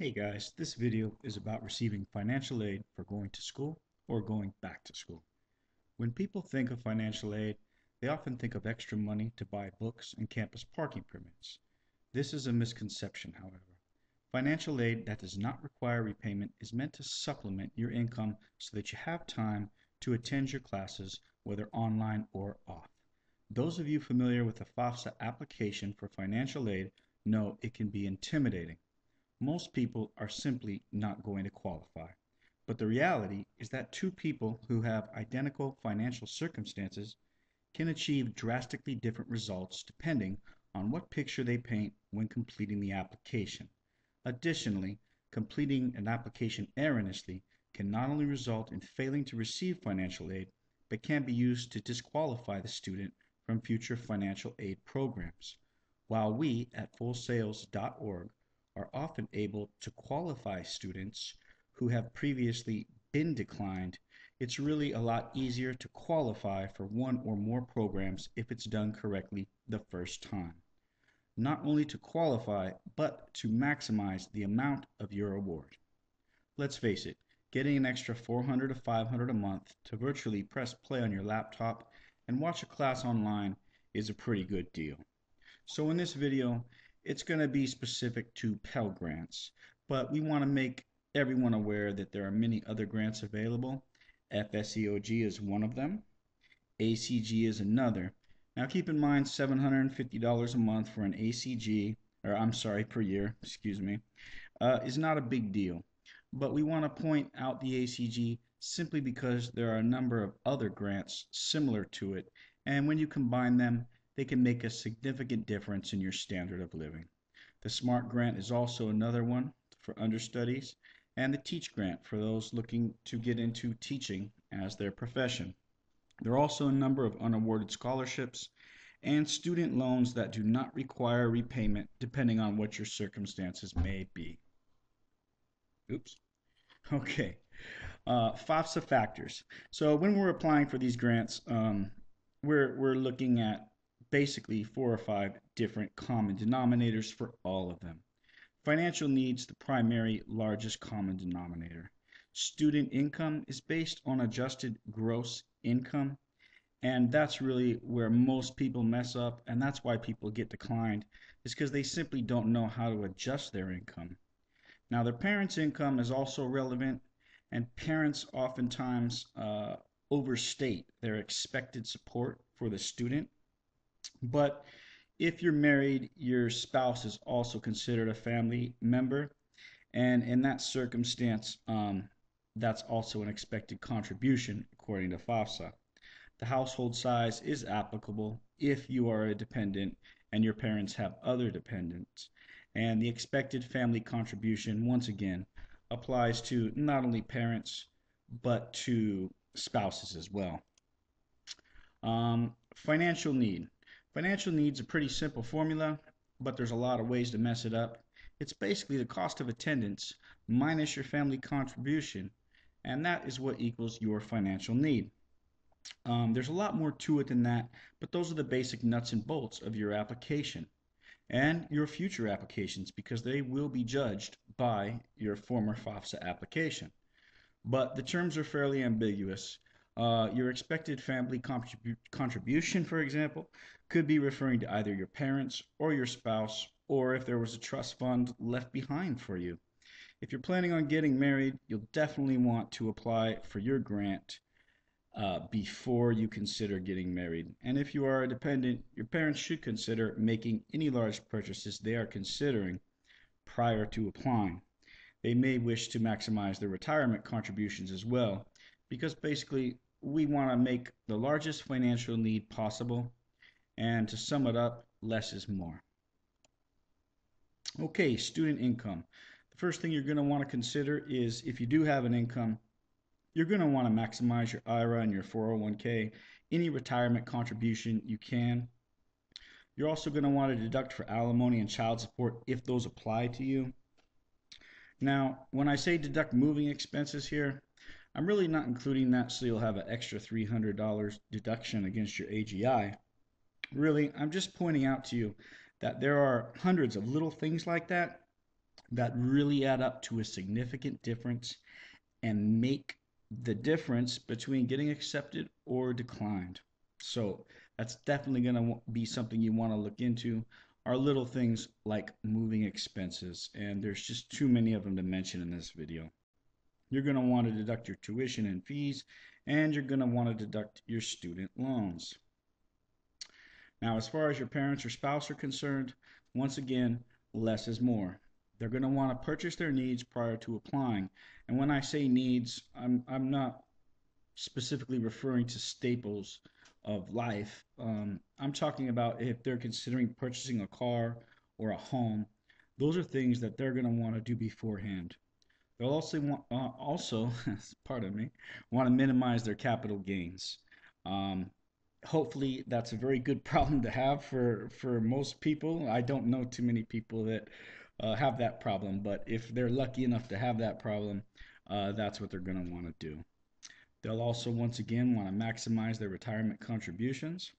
Hey guys, this video is about receiving financial aid for going to school or going back to school. When people think of financial aid, they often think of extra money to buy books and campus parking permits. This is a misconception, however. Financial aid that does not require repayment is meant to supplement your income so that you have time to attend your classes, whether online or off. Those of you familiar with the FAFSA application for financial aid know it can be intimidating. Most people are simply not going to qualify. But the reality is that two people who have identical financial circumstances can achieve drastically different results depending on what picture they paint when completing the application. Additionally, completing an application erroneously can not only result in failing to receive financial aid, but can be used to disqualify the student from future financial aid programs. While we at fullsales.org are often able to qualify students who have previously been declined, it's really a lot easier to qualify for one or more programs if it's done correctly the first time. Not only to qualify, but to maximize the amount of your award. Let's face it, getting an extra 400 to 500 a month to virtually press play on your laptop and watch a class online is a pretty good deal. So in this video, it's going to be specific to Pell Grants, but we want to make everyone aware that there are many other grants available. FSEOG is one of them. ACG is another. Now keep in mind $750 a month for an ACG, or I'm sorry, per year, excuse me, is not a big deal. But we want to point out the ACG simply because there are a number of other grants similar to it, and when you combine them, they can make a significant difference in your standard of living. The SMART grant is also another one for understudies, and the TEACH grant for those looking to get into teaching as their profession. There are also a number of unawarded scholarships and student loans that do not require repayment depending on what your circumstances may be. Oops. Okay. FAFSA factors. So when we're applying for these grants, we're looking at basically 4 or 5 different common denominators for all of them. Financial needs, the primary largest common denominator. Student income is based on adjusted gross income, and that's really where most people mess up, and that's why people get declined, is because they simply don't know how to adjust their income. Now, their parents' income is also relevant, and parents oftentimes overstate their expected support for the student. But if you're married, your spouse is also considered a family member, and in that circumstance, that's also an expected contribution according to FAFSA. The household size is applicable if you are a dependent and your parents have other dependents. And the expected family contribution, once again, applies to not only parents, but to spouses as well. Financial need. Financial need's a pretty simple formula, but there's a lot of ways to mess it up. It's basically the cost of attendance minus your family contribution, and that is what equals your financial need. There's a lot more to it than that, but those are the basic nuts and bolts of your application and your future applications because they will be judged by your former FAFSA application. But the terms are fairly ambiguous. Your expected family contribution, for example, could be referring to either your parents or your spouse, or if there was a trust fund left behind for you. If you're planning on getting married, you'll definitely want to apply for your grant before you consider getting married. And if you are a dependent, your parents should consider making any large purchases they are considering prior to applying. They may wish to maximize their retirement contributions as well, because basically we want to make the largest financial need possible, and to sum it up, less is more. Okay, student income. The first thing you're going to want to consider is if you do have an income, you're going to want to maximize your IRA and your 401k, any retirement contribution you can. You're also going to want to deduct for alimony and child support if those apply to you. Now, when I say deduct moving expenses here, I'm really not including that so you'll have an extra $300 deduction against your AGI. Really, I'm just pointing out to you that there are hundreds of little things like that that really add up to a significant difference and make the difference between getting accepted or declined. So that's definitely going to be something you want to look into. Are little things like moving expenses, and there's just too many of them to mention in this video. You're going to want to deduct your tuition and fees, and you're going to want to deduct your student loans. Now, as far as your parents or spouse are concerned, once again, less is more. They're going to want to purchase their needs prior to applying. And when I say needs, I'm not specifically referring to staples of life. I'm talking about if they're considering purchasing a car or a home. Those are things that they're going to want to do beforehand. They'll also pardon me, want to minimize their capital gains. Um, Hopefully, that's a very good problem to have for most people. I don't know too many people that have that problem, but if they're lucky enough to have that problem, that's what they're going to want to do. They'll also, once again, want to maximize their retirement contributions,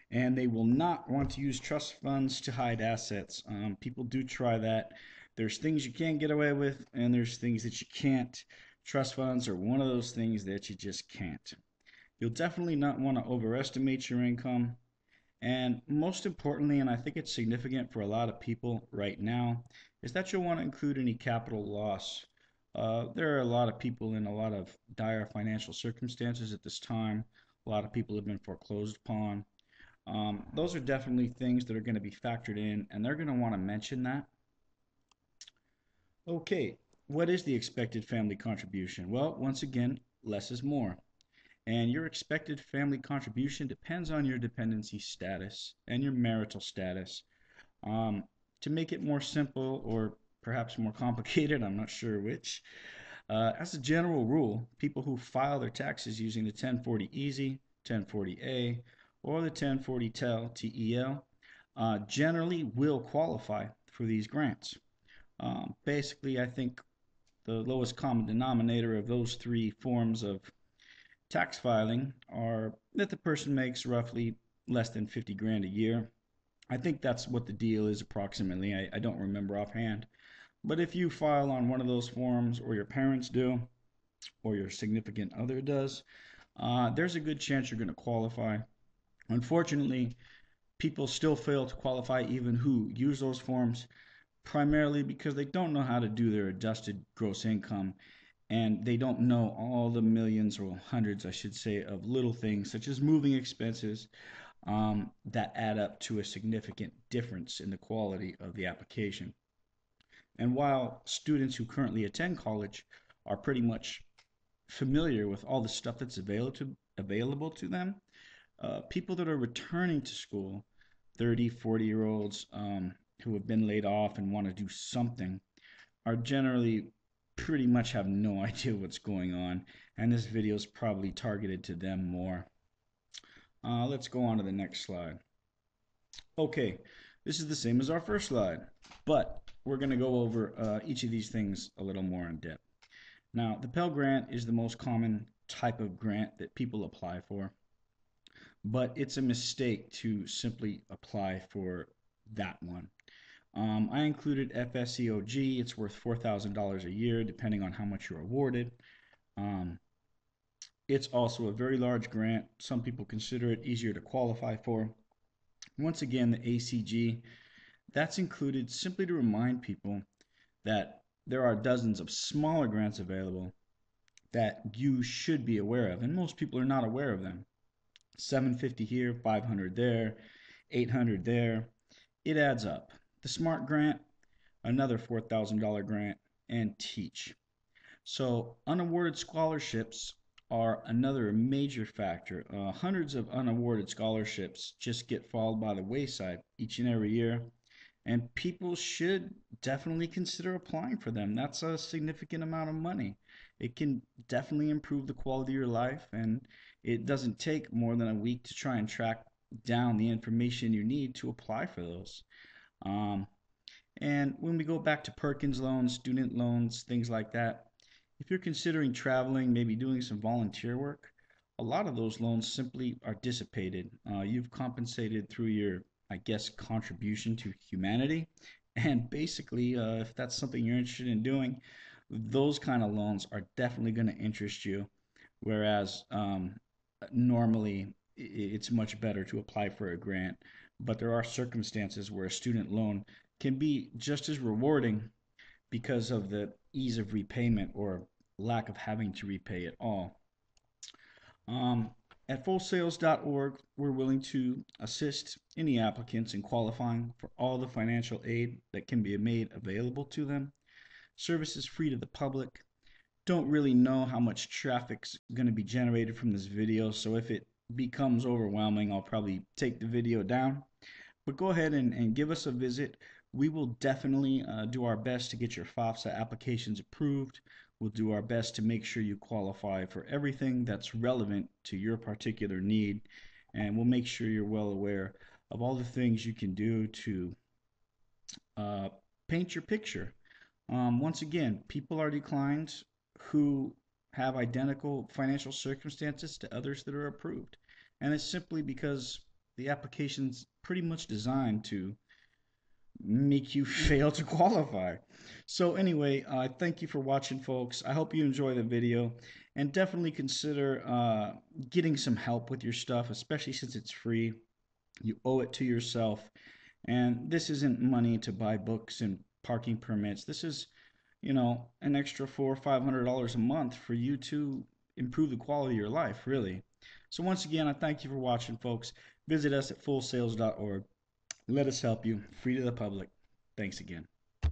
and they will not want to use trust funds to hide assets. People do try that. There's things you can get away with, and there's things that you can't. Trust funds are one of those things that you just can't. You'll definitely not want to overestimate your income. And most importantly, and I think it's significant for a lot of people right now, is that you'll want to include any capital loss. There are a lot of people in a lot of dire financial circumstances at this time. A lot of people have been foreclosed upon. Those are definitely things that are going to be factored in, and they're going to want to mention that. Okay, what is the expected family contribution? Well, once again, less is more. And your expected family contribution depends on your dependency status and your marital status. Um, to make it more simple or perhaps more complicated, I'm not sure which. As a general rule, people who file their taxes using the 1040 Easy, 1040A, or the 1040 TEL generally will qualify for these grants. Basically, I think the lowest common denominator of those three forms of tax filing are that the person makes roughly less than 50 grand a year. I think that's what the deal is approximately. I don't remember offhand. But if you file on one of those forms, or your parents do, or your significant other does, there's a good chance you're going to qualify. Unfortunately, people still fail to qualify even who use those forms, primarily because they don't know how to do their adjusted gross income, and they don't know all the millions, or hundreds, I should say, of little things such as moving expenses that add up to a significant difference in the quality of the application. And while students who currently attend college are pretty much familiar with all the stuff that's available to them, people that are returning to school, 30, 40-year olds who have been laid off and want to do something, are generally pretty much have no idea what's going on, and this video is probably targeted to them more. Let's go on to the next slide. Okay, this is the same as our first slide, but we're going to go over each of these things a little more in depth. Now, the Pell Grant is the most common type of grant that people apply for, but it's a mistake to simply apply for that one. I included FSEOG. It's worth $4,000 a year, depending on how much you're awarded. Um, it's also a very large grant. Some people consider it easier to qualify for. Once again, the ACG, that's included simply to remind people that there are dozens of smaller grants available that you should be aware of, and most people are not aware of them. 750 here, 500 there, 800 there. It adds up. The SMART grant, another $4,000 grant, and TEACH. So unawarded scholarships are another major factor. Hundreds of unawarded scholarships just get fallen by the wayside each and every year, and people should definitely consider applying for them. That's a significant amount of money. It can definitely improve the quality of your life, and it doesn't take more than a week to try and track down the information you need to apply for those. Um, and when we go back to Perkins loans, student loans, things like that, if you're considering traveling, maybe doing some volunteer work, a lot of those loans simply are dissipated. You've compensated through your, I guess, contribution to humanity, And basically, if that's something you're interested in doing, those kind of loans are definitely going to interest you. Whereas normally it's much better to apply for a grant. But there are circumstances where a student loan can be just as rewarding because of the ease of repayment or lack of having to repay at all. Um, at fullsales.org, we're willing to assist any applicants in qualifying for all the financial aid that can be made available to them. Service is free to the public. Don't really know how much traffic's going to be generated from this video, so if it becomes overwhelming, I'll probably take the video down. But go ahead and give us a visit. We will definitely do our best to get your FAFSA applications approved. We'll do our best to make sure you qualify for everything that's relevant to your particular need. And we'll make sure you're well aware of all the things you can do to uh, paint your picture. Once again, people are declined who have identical financial circumstances to others that are approved. And it's simply because the application's pretty much designed to make you fail to qualify. So anyway, thank you for watching, folks. I hope you enjoy the video, and definitely consider getting some help with your stuff, especially since it's free. You owe it to yourself. And this isn't money to buy books and parking permits. This is, an extra $400 or $500 a month for you to improve the quality of your life, really. So once again, I thank you for watching, folks. Visit us at fullsales.org. Let us help you, free to the public. Thanks again.